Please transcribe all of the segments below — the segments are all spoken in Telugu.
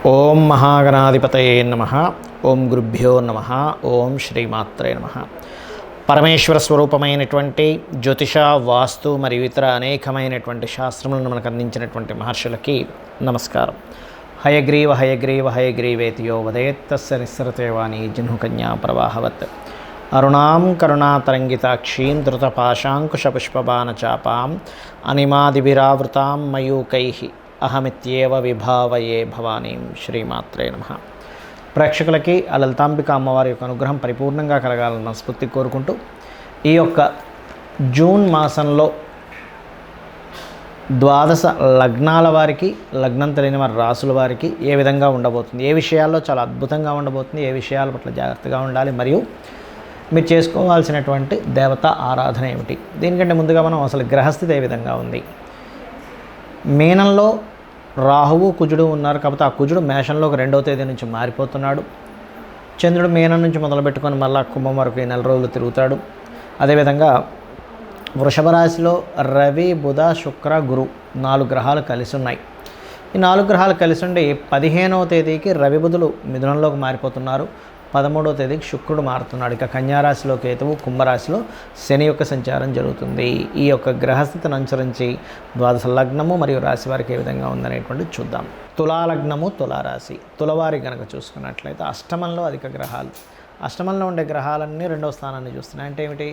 ఓం మహాగణాధిపతయే నమః. ఓం గురుభ్యో నమః. ఓం శ్రీమాత్రే నమః. పరమేశ్వర స్వరూపమైనటువంటి జ్యోతిష, వాస్తు మరియు ఇతర అనేకమైనటువంటి శాస్త్రములను మనకు అందించినటువంటి మహర్షులకి నమస్కారం. హయగ్రీవ హయగ్రీవ హయగ్రీవేతియో వదేత్తస్య నిస్సరతే వాణి జహ్నుకన్యా ప్రవాహవత్. అరుణాం కరుణాతరంగితాక్షీం ధృతపాశాంకుశపుష్పబాణచాపాం అనిమాదిభిరావృతాం మయూకైః అహమిత్యేవ విభావయే భవానీం. శ్రీమాత్రే నమః. ప్రేక్షకులకి ఆ లలితాంబిక అమ్మవారి యొక్క అనుగ్రహం పరిపూర్ణంగా కలగాలన్న స్ఫూర్తి కోరుకుంటూ, ఈ యొక్క జూన్ మాసంలో ద్వాదశ లగ్నాల వారికి, లగ్నం తెలియని వారి రాసుల వారికి ఏ విధంగా ఉండబోతుంది, ఏ విషయాల్లో చాలా అద్భుతంగా ఉండబోతుంది, ఏ విషయాల పట్ల జాగ్రత్తగా ఉండాలి, మరియు మీరు చేసుకోవాల్సినటువంటి దేవతా ఆరాధన ఏమిటి, దీనికంటే ముందుగా మనం అసలు గ్రహస్థితి ఏ విధంగా ఉంది. మీనంలో రాహువు కుజుడు ఉన్నారు కాబట్టి ఆ కుజుడు మేషంలోకి 2వ తేదీ నుంచి మారిపోతున్నాడు. చంద్రుడు మీనం నుంచి మొదలుపెట్టుకొని మళ్ళా కుంభం వరకు ఈ 4 రోజులు తిరుగుతాడు. అదేవిధంగా వృషభ రాశిలో రవి, బుధ, శుక్ర, గురు 4 గ్రహాలు కలిసి ఉన్నాయి. ఈ 4 గ్రహాలు కలిసి ఉండి 15వ తేదీకి రవి, బుధులు మిథునంలోకి మారిపోతున్నారు. 13వ తేదీకి శుక్రుడు మారుతున్నాడు. ఇక కన్యారాశిలో కేతువు, కుంభరాశిలో శని యొక్క సంచారం జరుగుతుంది. ఈ యొక్క గ్రహస్థితిని అనుసరించి ద్వాదశ లగ్నము మరియు రాశి వారికి ఏ విధంగా ఉందనేటువంటిది చూద్దాం. తులాలగ్నము, తులారాశి. తులవారి కనుక చూసుకున్నట్లయితే అష్టమంలో అధిక గ్రహాలు. అష్టమంలో ఉండే గ్రహాలన్నీ 2వ స్థానాన్ని చూస్తున్నాయి. అంటే ఏమిటి?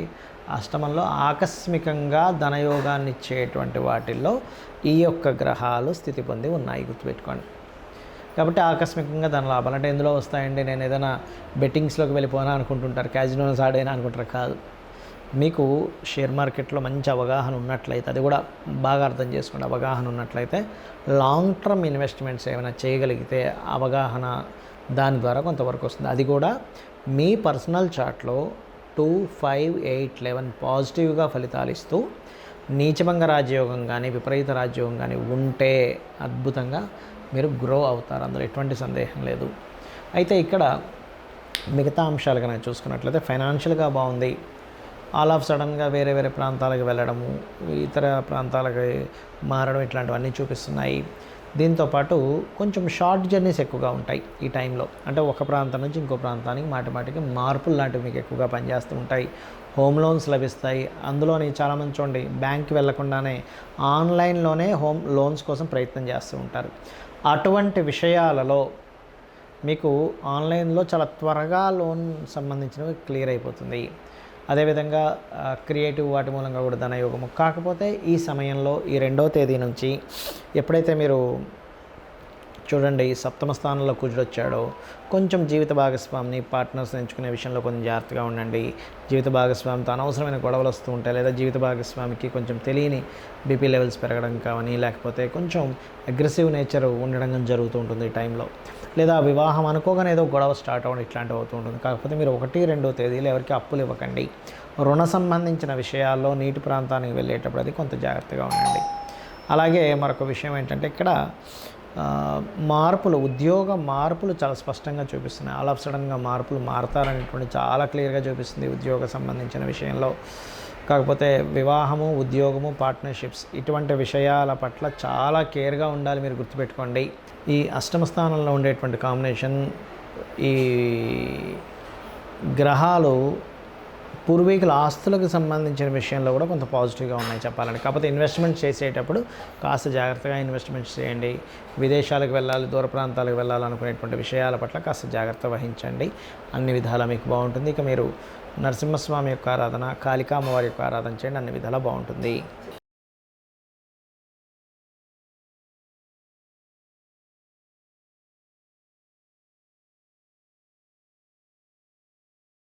అష్టమంలో ఆకస్మికంగా ధనయోగాన్ని ఇచ్చేటువంటి వాటిల్లో ఈ యొక్క గ్రహాలు స్థితి పొంది ఉన్నాయి, గుర్తుపెట్టుకోండి. కాబట్టి ఆకస్మికంగా ధన లాభాలు అంటే ఎందులో వస్తాయండి? నేను ఏదైనా బెట్టింగ్స్లోకి వెళ్ళిపోనా అనుకుంటుంటారు, క్యాజినోస్ ఆడైనా అనుకుంటారు. కాదు, మీకు షేర్ మార్కెట్లో మంచి అవగాహన ఉన్నట్లయితే, అది కూడా బాగా అర్థం చేసుకోండి, అవగాహన ఉన్నట్లయితే లాంగ్ టర్మ్ ఇన్వెస్ట్మెంట్స్ ఏమైనా చేయగలిగితే అవగాహన దాని ద్వారా కొంతవరకు వస్తుంది. అది కూడా మీ పర్సనల్ చార్ట్లో 2, 5, 8, 11 పాజిటివ్గా ఫలితాలు ఇస్తూ నీచభంగ రాజయోగం కానీ విపరీత రాజయోగం కానీ ఉంటే అద్భుతంగా మీరు గ్రో అవుతారు, అందులో ఎటువంటి సందేహం లేదు. అయితే ఇక్కడ మిగతా అంశాలు కనుక చూసుకున్నట్లయితే ఫైనాన్షియల్గా బాగుంది. ఆల్ ఆఫ్ సడన్గా వేరే వేరే ప్రాంతాలకు వెళ్ళడము, ఇతర ప్రాంతాలకు మారడం, ఇట్లాంటివన్నీ చూపిస్తున్నాయి. దీంతోపాటు కొంచెం షార్ట్ జర్నీస్ ఎక్కువగా ఉంటాయి ఈ టైంలో. అంటే ఒక ప్రాంతం నుంచి ఇంకో ప్రాంతానికి మాటిమాటికి మార్పులు లాంటివి మీకు ఎక్కువగా పనిచేస్తూ ఉంటాయి. హోమ్ లోన్స్ లభిస్తాయి. అందులోని చాలామంది చూడండి, బ్యాంక్కి వెళ్లకుండానే ఆన్లైన్లోనే హోమ్ లోన్స్ కోసం ప్రయత్నం చేస్తూ ఉంటారు. అటువంటి విషయాలలో మీకు ఆన్లైన్లో చాలా త్వరగా లోన్ సంబంధించినవి క్లియర్ అయిపోతుంది. అదేవిధంగా క్రియేటివ్ వాటి మూలంగా కూడా ధనయోగము. కాకపోతే ఈ సమయంలో ఈ 2వ తేదీ నుంచి ఎప్పుడైతే మీరు చూడండి 7వ స్థానంలో కుజుడు వచ్చాడో, కొంచెం జీవిత భాగస్వామిని, పార్ట్నర్స్ ఎంచుకునే విషయంలో కొంచెం జాగ్రత్తగా ఉండండి. జీవిత భాగస్వామితో అనవసరమైన గొడవలు వస్తూ ఉంటాయి, లేదా జీవిత భాగస్వామికి కొంచెం తెలియని బీపీ లెవెల్స్ పెరగడం కానీ, లేకపోతే కొంచెం అగ్రెసివ్ నేచర్ ఉండడం జరుగుతూ ఉంటుంది ఈ టైంలో. లేదా వివాహం అనుకోగానే ఏదో గొడవ స్టార్ట్ అవ్వడం ఇట్లాంటివి అవుతూ ఉంటుంది. కాకపోతే మీరు 1, 2వ తేదీలు ఎవరికి అప్పులు ఇవ్వకండి. రుణ సంబంధించిన విషయాల్లో నీటి ప్రాంతానికి వెళ్ళేటప్పుడు అది కొంత జాగ్రత్తగా ఉండండి. అలాగే మరొక విషయం ఏంటంటే, ఇక్కడ మార్పులు, ఉద్యోగ మార్పులు చాలా స్పష్టంగా చూపిస్తున్నాయి. ఆల్ ఆఫ్ సడన్గా మార్పులు మారతారనేటువంటి చాలా క్లియర్గా చూపిస్తుంది ఉద్యోగ సంబంధించిన విషయంలో. కాకపోతే వివాహము, ఉద్యోగము, పార్ట్నర్షిప్స్ ఇటువంటి విషయాల పట్ల చాలా కేర్గా ఉండాలి, మీరు గుర్తుపెట్టుకోండి. ఈ 8వ స్థానంలో ఉండేటువంటి కాంబినేషన్, ఈ గ్రహాలు పూర్వీకుల ఆస్తులకు సంబంధించిన విషయంలో కూడా కొంత పాజిటివ్గా ఉన్నాయి చెప్పాలంటే. కాకపోతే ఇన్వెస్ట్మెంట్ చేసేటప్పుడు కాస్త జాగ్రత్తగా ఇన్వెస్ట్మెంట్స్ చేయండి. విదేశాలకు వెళ్ళాలి, దూర ప్రాంతాలకు వెళ్ళాలనుకునేటువంటి విషయాల పట్ల కాస్త జాగ్రత్త వహించండి. అన్ని విధాలా మీకు బాగుంటుంది. ఇక మీరు నరసింహస్వామి యొక్క ఆరాధన, కాళికా అమ్మవారి యొక్క ఆరాధన చేయండి, అన్ని విధాలా బాగుంటుంది.